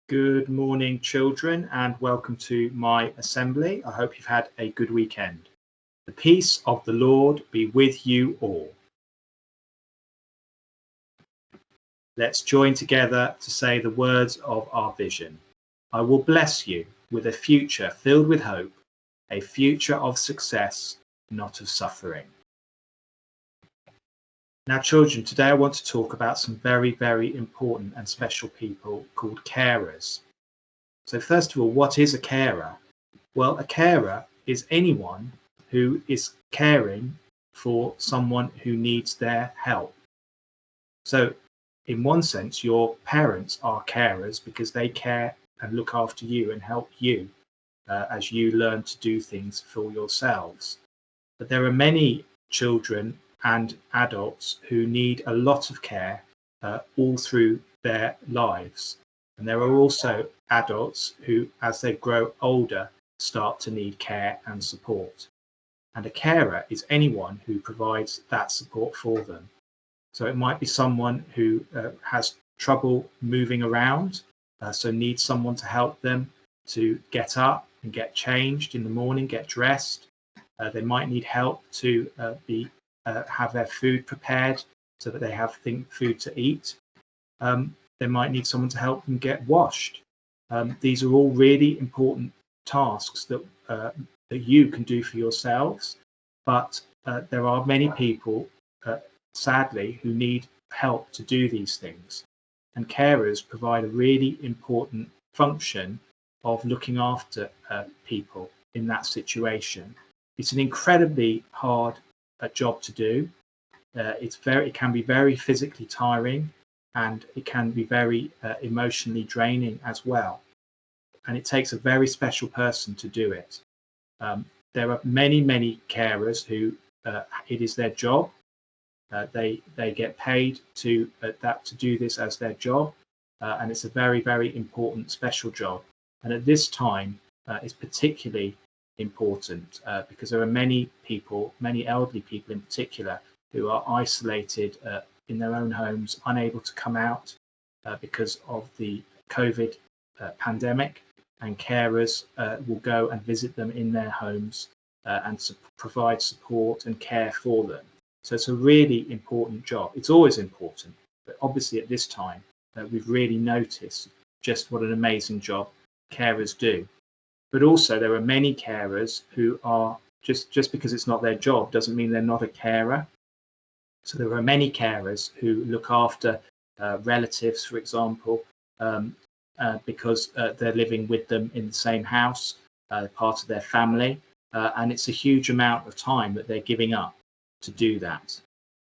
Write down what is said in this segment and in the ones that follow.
Good morning, children, and welcome to my assembly. I hope you've had a good weekend. The peace of the Lord be with you all. Let's join together to say the words of our vision. I will bless you with a future filled with hope, a future of success, not of suffering. Now, children, today I want to talk about some very, very important and special people called carers. So first of all, what is a carer? Well, a carer is anyone who is caring for someone who needs their help. So in one sense, your parents are carers because they care and look after you and help you as you learn to do things for yourselves. But there are many children and adults who need a lot of care all through their lives. And there are also adults who, as they grow older, start to need care and support. And a carer is anyone who provides that support for them. So it might be someone who has trouble moving around, so needs someone to help them to get up and get changed in the morning, get dressed. They might need help to have their food prepared so that they have food to eat. They might need someone to help them get washed. These are all really important tasks that you can do for yourselves, but there are many people, sadly, who need help to do these things. And carers provide a really important function of looking after people in that situation. It's an incredibly hard job to do. It can be very physically tiring, and it can be very emotionally draining as well. And it takes a very special person to do it. There are many carers who it is their job. They get paid to do this as their job, and it's a very important special job. And at this time, it's particularly important because there are many people, many elderly people in particular, who are isolated in their own homes, unable to come out because of the COVID pandemic, and carers will go and visit them in their homes and provide support and care for them. So it's a really important job. It's always important, but obviously at this time, we've really noticed just what an amazing job carers do. But also there are many carers who are just because it's not their job doesn't mean they're not a carer. So there are many carers who look after relatives, for example, because they're living with them in the same house, part of their family, and it's a huge amount of time that they're giving up to do that.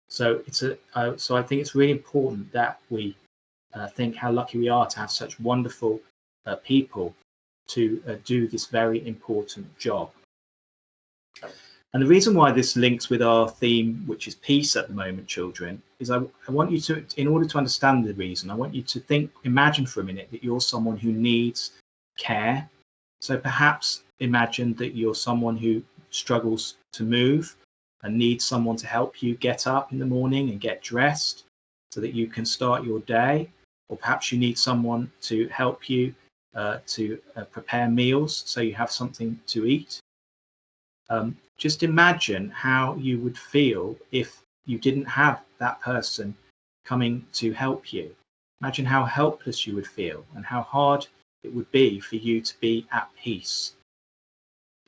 So so I think it's really important that we think how lucky we are to have such wonderful people to do this very important job. And the reason why this links with our theme, which is peace at the moment, children, is I want you to, in order to understand the reason, I want you to imagine for a minute that you're someone who needs care. So perhaps imagine that you're someone who struggles to move and needs someone to help you get up in the morning and get dressed so that you can start your day. Or perhaps you need someone to help you to prepare meals so you have something to eat. Just imagine how you would feel if you didn't have that person coming to help you. Imagine how helpless you would feel and how hard it would be for you to be at peace.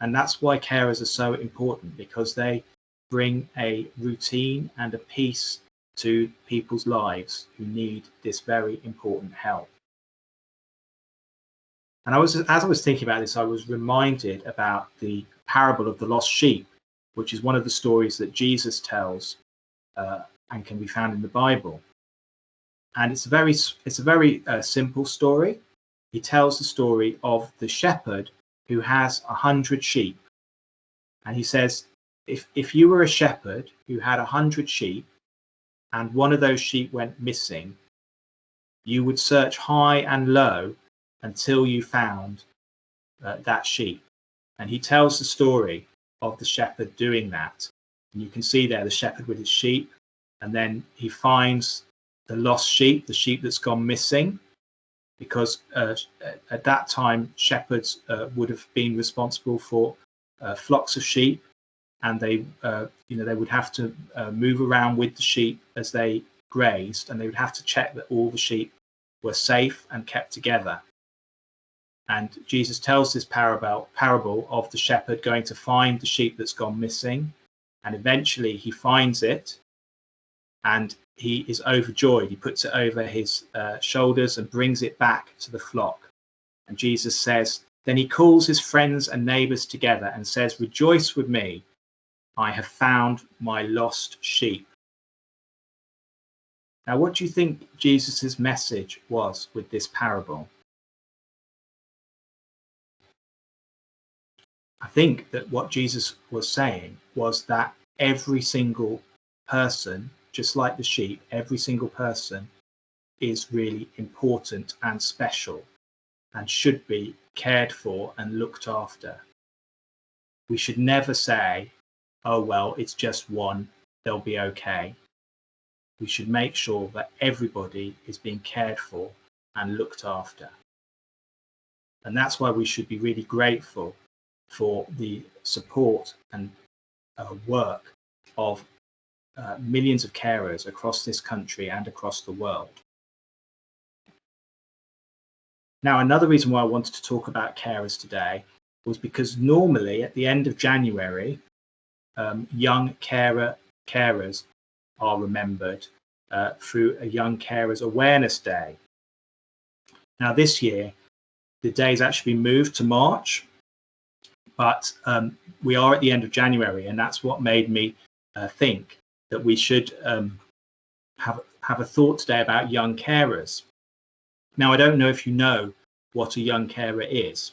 And that's why carers are so important, because they bring a routine and a peace to people's lives who need this very important help. And as I was thinking about this, I was reminded about the parable of the lost sheep, which is one of the stories that Jesus tells and can be found in the Bible. And it's a very simple story. He tells the story of the shepherd who has 100 sheep. And he says, if you were a shepherd who had 100 sheep and one of those sheep went missing, you would search high and low until you found that sheep. And he tells the story of the shepherd doing that. And you can see there the shepherd with his sheep, and then he finds the lost sheep, the sheep that's gone missing. because at that time shepherds would have been responsible for flocks of sheep, and they they would have to move around with the sheep as they grazed, and they would have to check that all the sheep were safe and kept together. And Jesus tells this parable of the shepherd going to find the sheep that's gone missing, and eventually he finds it, and he is overjoyed. He puts it over his shoulders and brings it back to the flock. And Jesus says, then he calls his friends and neighbors together and says, rejoice with me, I have found my lost sheep. Now, what do you think Jesus's message was with this parable? I think that what Jesus was saying was that every single person, just like the sheep, every single person is really important and special and should be cared for and looked after. We should never say, oh, well, it's just one, they'll be okay. We should make sure that everybody is being cared for and looked after. And that's why we should be really grateful for the support and work of millions of carers across this country and across the world. Now, another reason why I wanted to talk about carers today was because normally at the end of January, young carers are remembered through a Young Carers Awareness Day. Now, this year, the day's actually been moved to March, but we are at the end of January, and that's what made me think that we should have a thought today about young carers. Now, I don't know if you know what a young carer is,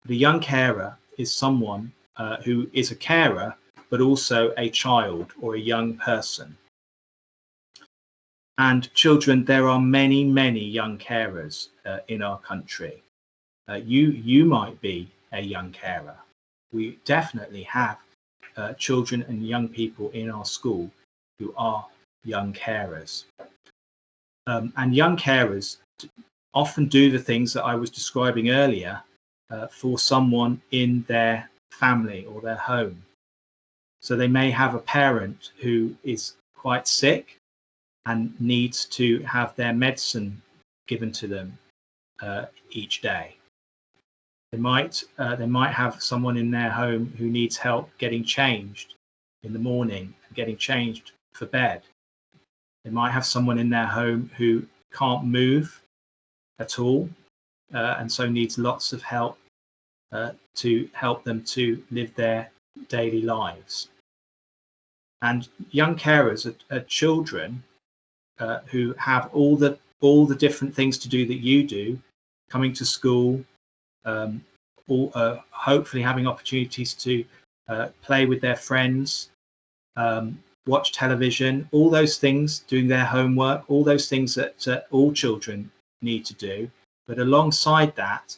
but a young carer is someone who is a carer, but also a child or a young person. And children, there are many, many young carers in our country. You might be a young carer. We definitely have children and young people in our school who are young carers. And young carers often do the things that I was describing earlier for someone in their family or their home. So they may have a parent who is quite sick and needs to have their medicine given to them each day. They might have someone in their home who needs help getting changed in the morning, getting changed for bed. They might have someone in their home who can't move at all, and so needs lots of help to help them to live their daily lives. And young carers are children who have all the different things to do that you do, coming to school, hopefully having opportunities to play with their friends, watch television, all those things, doing their homework, all those things that all children need to do. But alongside that,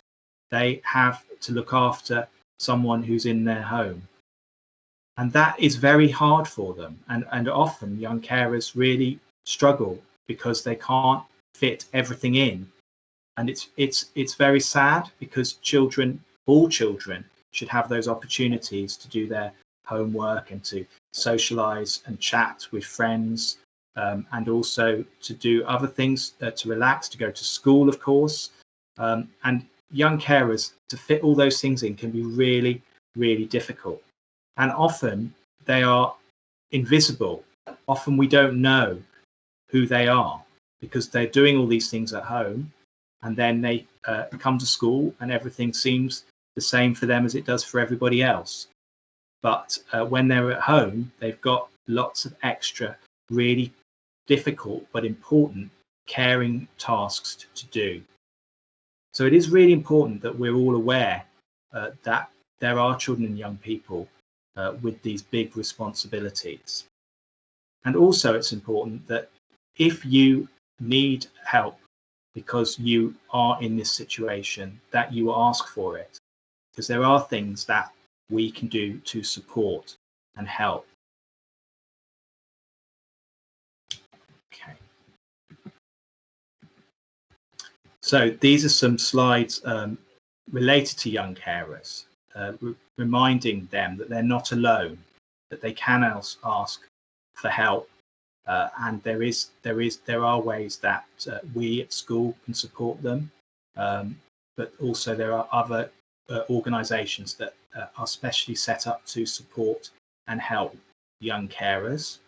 they have to look after someone who's in their home. And that is very hard for them. And often young carers really struggle because they can't fit everything in. And it's very sad, because children, all children, should have those opportunities to do their homework and to socialize and chat with friends, and also to do other things, to relax, to go to school, of course. And young carers, to fit all those things in can be really, really difficult. And often they are invisible. Often we don't know who they are, because they're doing all these things at home, and then they come to school and everything seems the same for them as it does for everybody else. But when they're at home, they've got lots of extra, really difficult but important caring tasks to do. So it is really important that we're all aware that there are children and young people with these big responsibilities. And also it's important that if you need help because you are in this situation, that you ask for it, because there are things that we can do to support and help. Okay. So these are some slides related to young carers, reminding them that they're not alone, that they can ask for help, and there are ways that we at school can support them, but also there are other organisations that are specially set up to support and help young carers.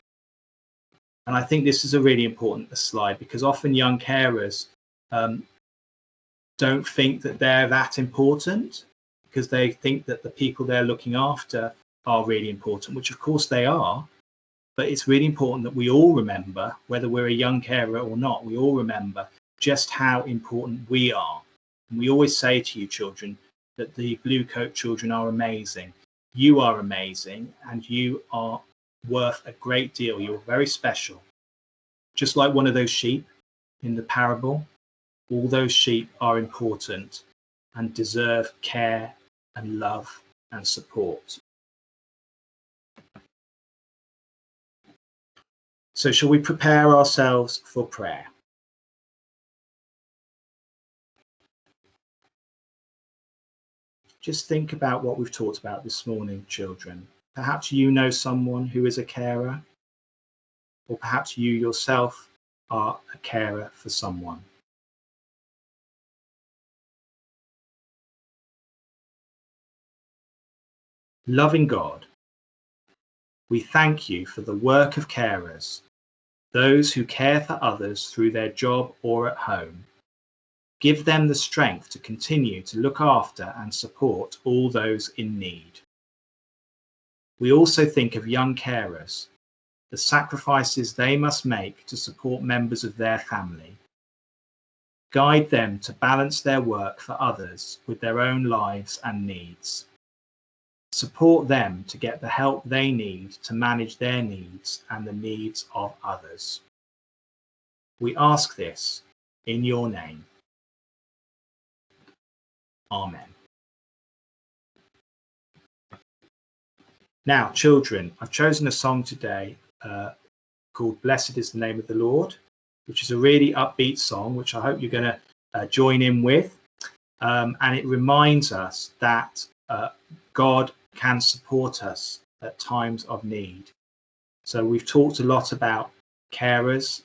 And I think this is a really important slide, because often young carers don't think that they're that important, because they think that the people they're looking after are really important, which of course they are. But it's really important that we all remember, whether we're a young carer or not, we all remember just how important we are. And we always say to you children that the Blue Coat children are amazing. You are amazing, and you are worth a great deal. You're very special. Just like one of those sheep in the parable, all those sheep are important and deserve care and love and support. So shall we prepare ourselves for prayer? Just think about what we've talked about this morning, children. Perhaps you know someone who is a carer, or perhaps you yourself are a carer for someone. Loving God, we thank you for the work of carers, those who care for others through their job or at home. Give them the strength to continue to look after and support all those in need. We also think of young carers, the sacrifices they must make to support members of their family. Guide them to balance their work for others with their own lives and needs. Support them to get the help they need to manage their needs and the needs of others. We ask this in your name. Amen. Now, children, I've chosen a song today called Blessed is the Name of the Lord, which is a really upbeat song, which I hope you're going to join in with. And it reminds us that God can support us at times of need. So we've talked a lot about carers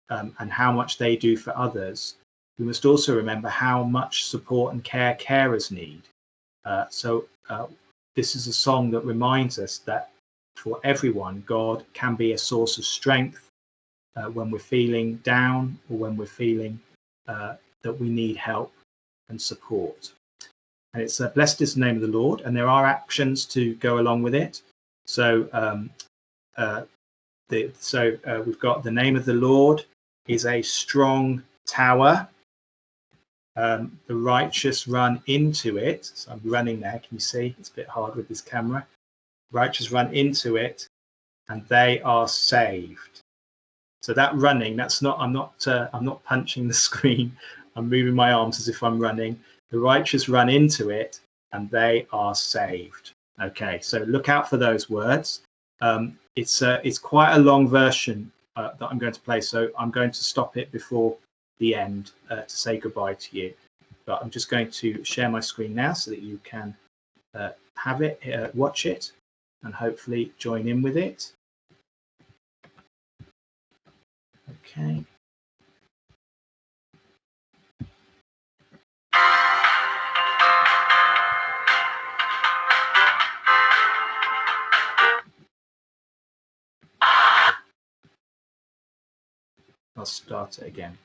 and how much they do for others. We must also remember how much support and care carers need. So this is a song that reminds us that for everyone, God can be a source of strength when we're feeling down, or when we're feeling that we need help and support. And it's blessed is the name of the Lord, and there are actions to go along with it. So we've got the name of the Lord is a strong tower. The righteous run into it. So I'm running there. Can you see? It's a bit hard with this camera. Righteous run into it, and they are saved. So that running, that's not. I'm not punching the screen. I'm moving my arms as if I'm running. The righteous run into it, and they are saved. Okay, so look out for those words. It's quite a long version that I'm going to play, so I'm going to stop it before the end to say goodbye to you. But I'm just going to share my screen now so that you can have it, watch it, and hopefully join in with it. Okay. I'll start it again.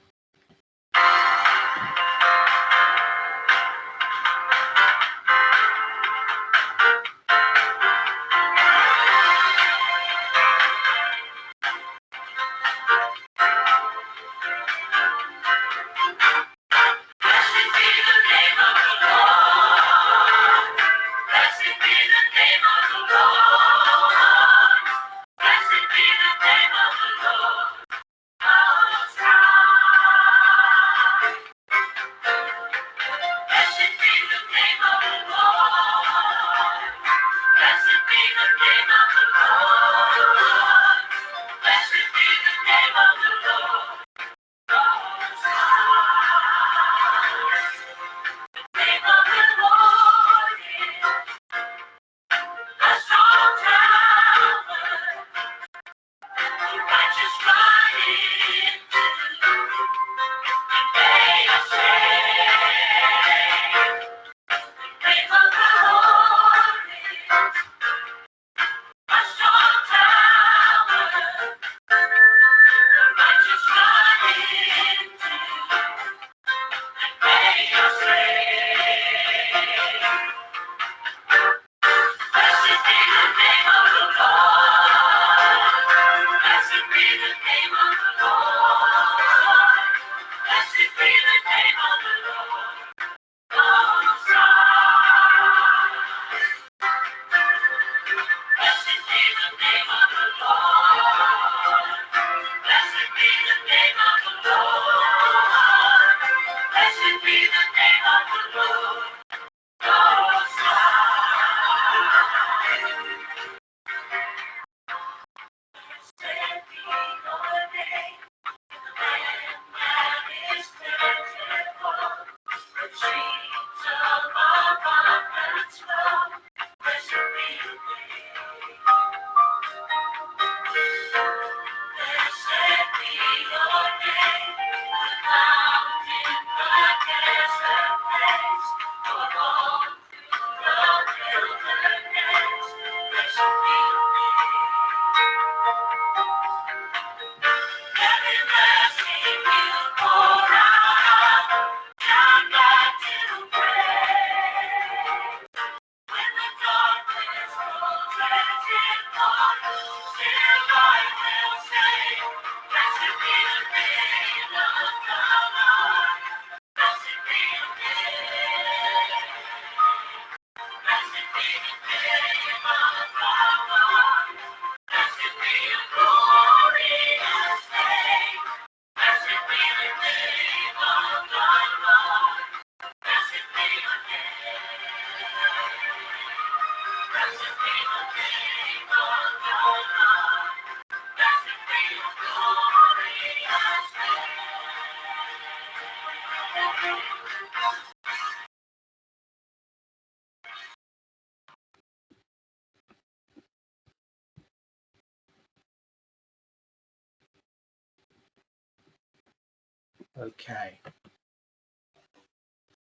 Okay.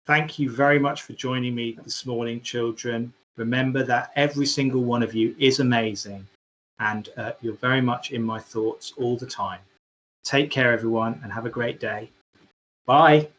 Thank you very much for joining me this morning, children. Remember that every single one of you is amazing, and you're very much in my thoughts all the time. Take care, everyone, and have a great day. Bye.